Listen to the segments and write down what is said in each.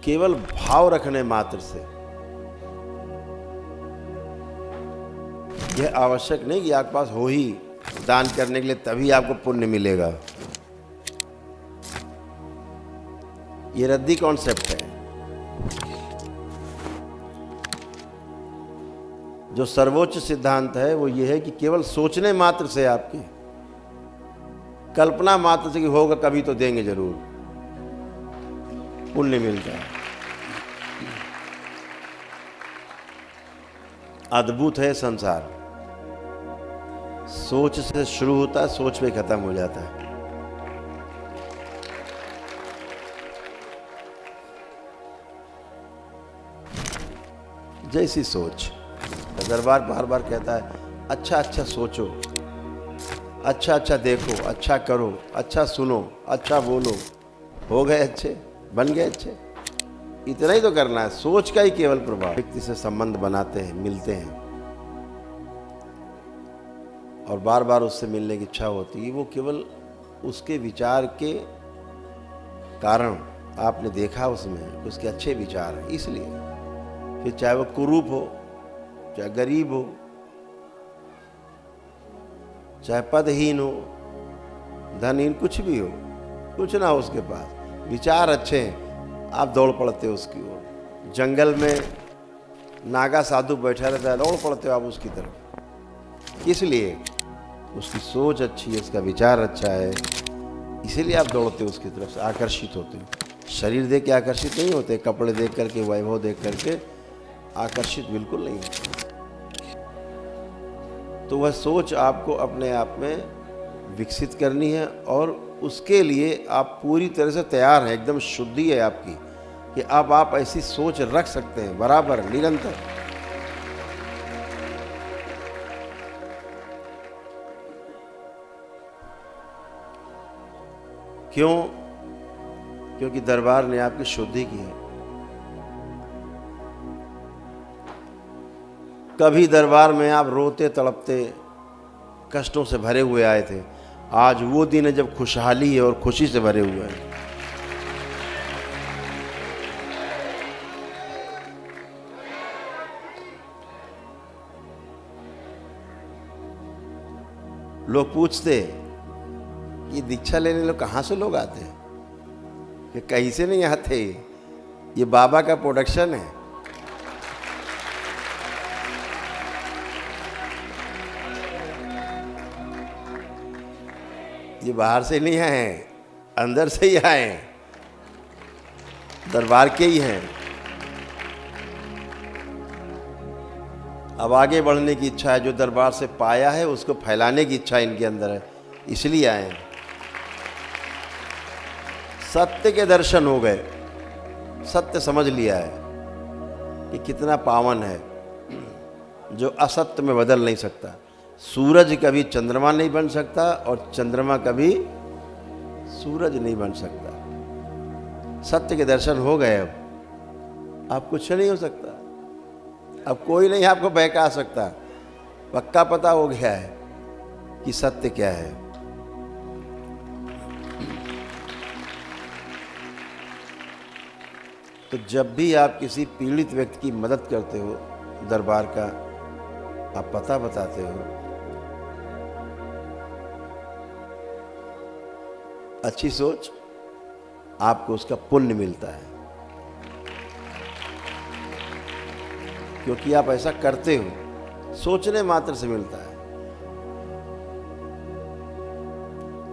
केवल भाव रखने मात्र से यह आवश्यक नहीं कि आपके पास हो ही दान करने के लिए तभी आपको पुण्य मिलेगा। ये रद्दी कॉन्सेप्ट है। जो सर्वोच्च सिद्धांत है वो ये है कि केवल सोचने मात्र से, आपकी कल्पना मात्र से कि होगा कभी तो देंगे जरूर, पुण्य मिलता है। अद्भुत है संसार। सोच से शुरू होता है, सोच पे खत्म हो जाता है। जैसी सोच। दरबार बार बार कहता है अच्छा अच्छा सोचो, अच्छा अच्छा देखो, अच्छा करो, अच्छा सुनो, अच्छा बोलो, हो गए अच्छे, बन गए अच्छे। इतना ही तो करना है। सोच का ही केवल प्रभाव। व्यक्ति से संबंध बनाते हैं, मिलते हैं और बार बार उससे मिलने की इच्छा होती है, वो केवल उसके विचार के कारण आपने देखा उसमें उसके अच्छे विचार हैं, इसलिए। फिर चाहे वो कुरूप हो, चाहे गरीब हो, चाहे पदहीन हो, धनहीन, कुछ भी हो, कुछ ना हो उसके पास, विचार अच्छे हैं, आप दौड़ पड़ते हो उसकी ओर। जंगल में नागा साधु बैठा रहता है, दौड़ पड़ते हो आप उसकी तरफ। इसलिए उसकी सोच अच्छी है, उसका विचार अच्छा है, इसीलिए आप दौड़ते हो उसकी तरफ से, आकर्षित होते हो। शरीर देख के आकर्षित नहीं होते, कपड़े देख करके, वैभव देख करके आकर्षित बिल्कुल नहीं होते। तो वह सोच आपको अपने आप में विकसित करनी है और उसके लिए आप पूरी तरह से तैयार हैं। एकदम शुद्धि है आपकी कि अब आप ऐसी सोच रख सकते हैं बराबर, निरंतर। क्यों? क्योंकि दरबार ने आपकी शुद्धि की है। कभी दरबार में आप रोते तड़पते कष्टों से भरे हुए आए थे, आज वो दिन है जब खुशहाली है और खुशी से भरे हुए हैं। लोग पूछते कि दीक्षा लेने लोग कहाँ से लोग आते हैं, कि कहीं से नहीं आते, ये बाबा का प्रोडक्शन है। ये बाहर से नहीं आए हैं, अंदर से ही आए हैं, दरबार के ही हैं। अब आगे बढ़ने की इच्छा है, जो दरबार से पाया है उसको फैलाने की इच्छा इनके अंदर है, इसलिए आए हैं। सत्य के दर्शन हो गए, सत्य समझ लिया है कि कितना पावन है, जो असत्य में बदल नहीं सकता। सूरज कभी चंद्रमा नहीं बन सकता और चंद्रमा कभी सूरज नहीं बन सकता। सत्य के दर्शन हो गए, अब कुछ नहीं हो सकता, अब कोई नहीं आपको बहका सकता। पक्का पता हो गया है कि सत्य क्या है। तो जब भी आप किसी पीड़ित व्यक्ति की मदद करते हो, दरबार का आप पता बताते हो, अच्छी सोच, आपको उसका पुण्य मिलता है, क्योंकि आप ऐसा करते हो। सोचने मात्र से मिलता है,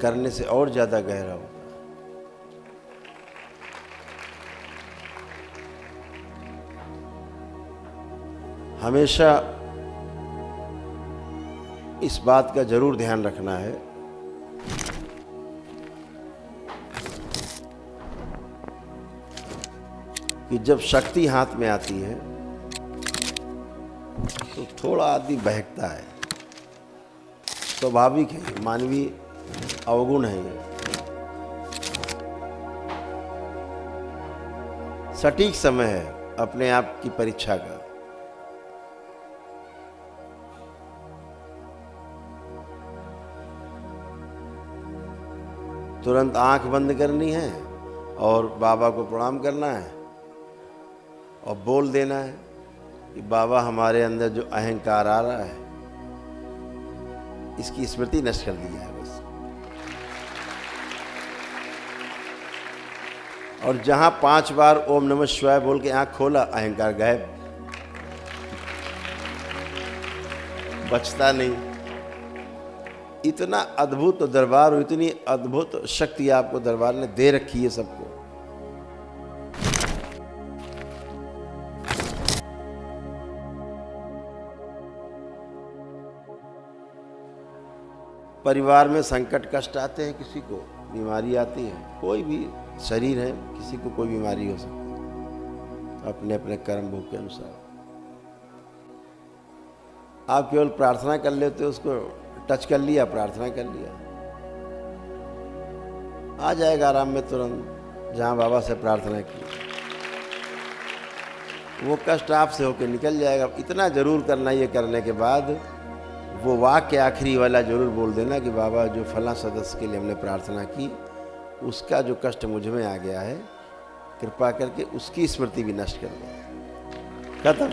करने से और ज्यादा गहरा होता है। हमेशा इस बात का जरूर ध्यान रखना है कि जब शक्ति हाथ में आती है तो थोड़ा आदमी बहकता है, स्वाभाविक है, मानवीय अवगुण है ये। सटीक समय है अपने आप की परीक्षा का। तुरंत आंख बंद करनी है और बाबा को प्रणाम करना है और बोल देना है कि बाबा हमारे अंदर जो अहंकार आ रहा है इसकी स्मृति नष्ट कर दिया है बस। और जहां 5 बार ओम नमः शिवाय बोल के आंख खोला, अहंकार गायब, बचता नहीं। इतना अद्भुत दरबार और इतनी अद्भुत शक्ति आपको दरबार ने दे रखी है सबको। परिवार में संकट कष्ट आते हैं, किसी को बीमारी आती है, कोई भी शरीर है, किसी को कोई बीमारी हो सकती है, अपने अपने कर्म भोग के अनुसार। आप केवल प्रार्थना कर लेते हो, उसको टच कर लिया, प्रार्थना कर लिया, आ जाएगा आराम में तुरंत। जहाँ बाबा से प्रार्थना की वो कष्ट आपसे होकर निकल जाएगा। इतना जरूर करना, ये करने के बाद वो वाक्य आखिरी वाला जरूर बोल देना कि बाबा जो फला सदस्य के लिए हमने प्रार्थना की उसका जो कष्ट मुझ में आ गया है, कृपा करके उसकी स्मृति भी नष्ट कर दो। खत्म,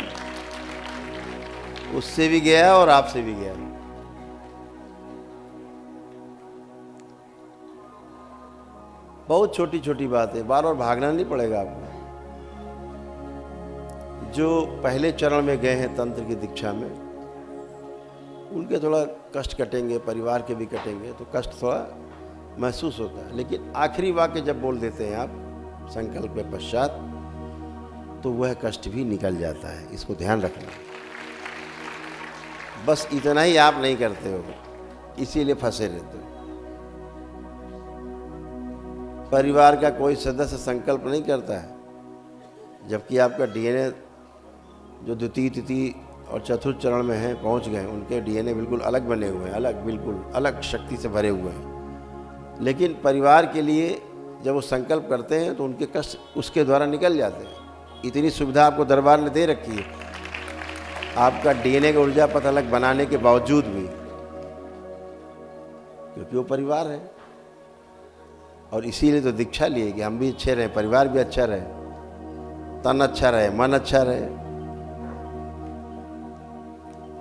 उससे भी गया और आपसे भी गया। बहुत छोटी छोटी बात है, बार बार भागना नहीं पड़ेगा आपको। जो पहले चरण में गए हैं तंत्र की दीक्षा में, उनके थोड़ा कष्ट कटेंगे, परिवार के भी कटेंगे, तो कष्ट थोड़ा महसूस होता है। लेकिन आखिरी वाक्य जब बोल देते हैं आप संकल्प के पश्चात, तो वह कष्ट भी निकल जाता है। इसको ध्यान रखना। बस इतना ही आप नहीं करते हो, इसीलिए फंसे रहते हो। परिवार का कोई सदस्य संकल्प नहीं करता है, जबकि आपका डीएनए जो द्वितीय तृतीय और चतुर्थ चरण में हैं, पहुंच गए, उनके डीएनए बिल्कुल अलग बने हुए हैं, अलग, बिल्कुल अलग शक्ति से भरे हुए हैं। लेकिन परिवार के लिए जब वो संकल्प करते हैं तो उनके कष्ट उसके द्वारा निकल जाते हैं। इतनी सुविधा आपको दरबार ने दे रखी है, आपका डीएनए का ऊर्जा पथ अलग बनाने के बावजूद भी, क्योंकि वो परिवार है। और इसीलिए तो दीक्षा लिए कि हम भी अच्छे रहें, परिवार भी अच्छा रहे, तन अच्छा रहे, मन अच्छा रहे।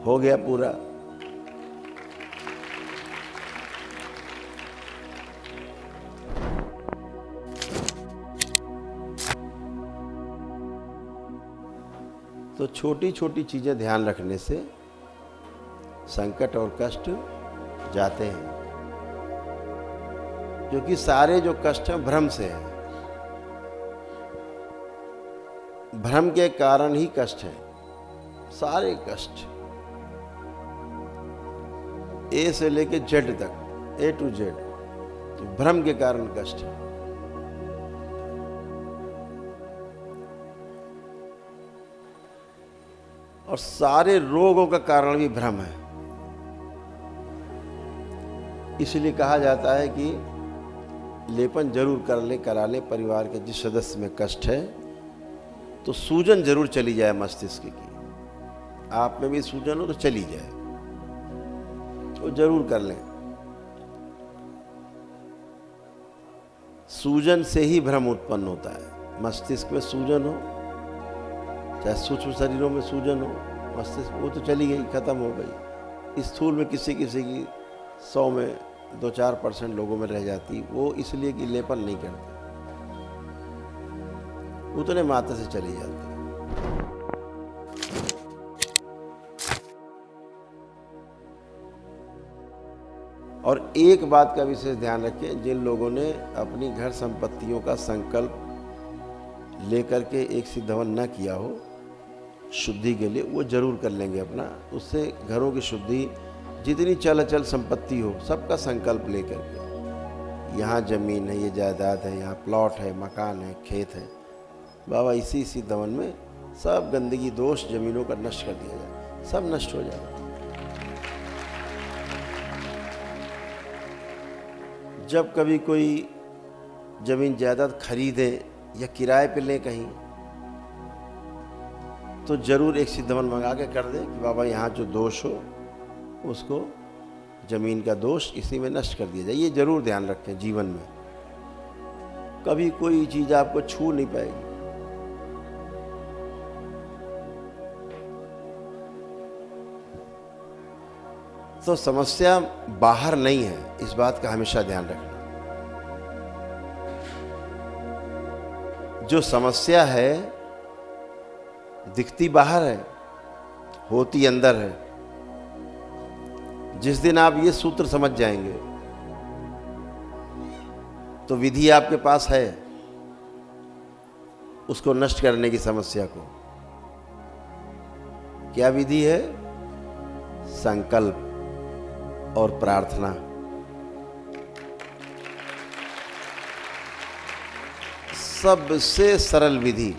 हो गया पूरा। तो छोटी छोटी चीजें ध्यान रखने से संकट और कष्ट जाते हैं, क्योंकि सारे जो कष्ट हैं भ्रम से हैं। भ्रम के कारण ही कष्ट है। सारे कष्ट ए से लेके जेड तक, ए टू जेड, तो भ्रम के कारण कष्ट है। और सारे रोगों का कारण भी भ्रम है। इसलिए कहा जाता है कि लेपन जरूर करा ले परिवार के जिस सदस्य में कष्ट है, तो सूजन जरूर चली जाए मस्तिष्क की। आप में भी सूजन हो तो चली जाए, तो जरूर कर लें। सूजन से ही भ्रम उत्पन्न होता है। मस्तिष्क में सूजन हो, चाहे सूक्ष्म शरीरों में सूजन हो, मस्तिष्क वो तो चली गई, खत्म हो गई। स्थूल में किसी किसी की 100 में 2-4% लोगों में रह जाती, वो इसलिए कि लेपन नहीं करते, उतने मात्रा से चली जाती है। और एक बात का विशेष ध्यान रखें, जिन लोगों ने अपनी घर संपत्तियों का संकल्प लेकर के एक सिद्ध हवन न किया हो शुद्धि के लिए, वो जरूर कर लेंगे अपना। उससे घरों की शुद्धि, जितनी चल अचल संपत्ति हो सबका संकल्प लेकर के, यहाँ जमीन है, ये जायदाद है, यहाँ प्लॉट है, मकान है, खेत है, बाबा इसी सिद्ध हवन में सब गंदगी दोष जमीनों का नष्ट कर दिया जाए, सब नष्ट हो जाएगा। जब कभी कोई जमीन जायदाद खरीदे या किराए पे ले कहीं, तो जरूर एक सिद्ध हवन मंगा के कर दे कि बाबा यहाँ जो दोष हो उसको, जमीन का दोष इसी में नष्ट कर दिया जाए। ये जरूर ध्यान रखें जीवन में। कभी कोई चीज़ आपको छू नहीं पाएगी। तो समस्या बाहर नहीं है, इस बात का हमेशा ध्यान रखना। जो समस्या है दिखती बाहर है, होती अंदर है। जिस दिन आप ये सूत्र समझ जाएंगे तो विधि आपके पास है उसको नष्ट करने की समस्या को। क्या विधि है? संकल्प और प्रार्थना। सबसे सरल विधि।